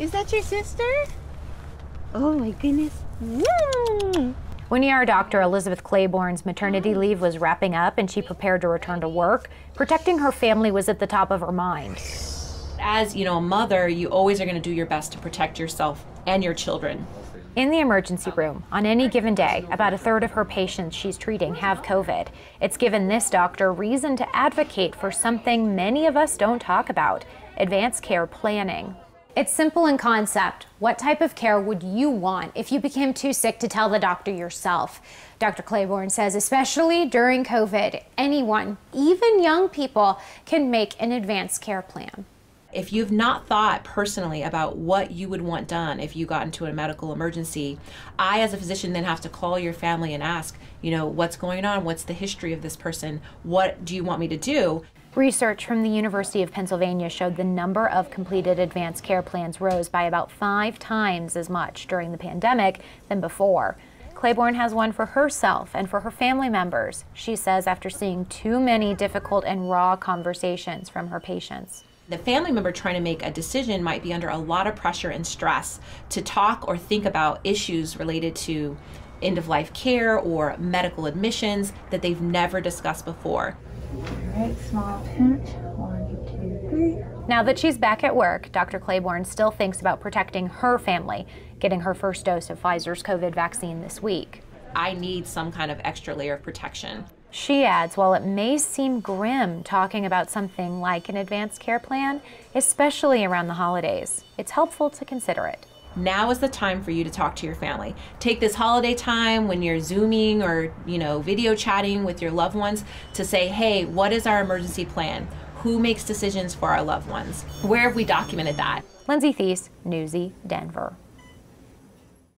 Is that your sister? Oh my goodness. When ER doctor Elizabeth Claiborne's maternity leave was wrapping up and she prepared to return to work, protecting her family was at the top of her mind. As a mother, you always are going to do your best to protect yourself and your children. In the emergency room, on any given day, about a third of her patients she's treating have COVID. It's given this doctor reason to advocate for something many of us don't talk about: advanced care planning. It's simple in concept. What type of care would you want if you became too sick to tell the doctor yourself? Dr. Claiborne says, especially during COVID, anyone, even young people, can make an advanced care plan. If you've not thought personally about what you would want done if you got into a medical emergency, I as a physician then have to call your family and ask, what's going on? What's the history of this person? What do you want me to do? Research from the University of Pennsylvania showed the number of completed advanced care plans rose by about 5 times as much during the pandemic than before. Claiborne has one for herself and for her family members, she says, after seeing too many difficult and raw conversations from her patients. The family member trying to make a decision might be under a lot of pressure and stress to talk or think about issues related to end-of-life care or medical admissions that they've never discussed before. All right, small pinch. 1, 2, 3. Now that she's back at work, Dr. Claiborne still thinks about protecting her family, getting her first dose of Pfizer's COVID vaccine this week. I need some kind of extra layer of protection. She adds, while it may seem grim talking about something like an advanced care plan, especially around the holidays, it's helpful to consider it. Now is the time for you to talk to your family. Take this holiday time when you're Zooming or, video chatting with your loved ones to say, hey, what is our emergency plan? Who makes decisions for our loved ones? Where have we documented that? Lindsay Thies, Newsy, Denver.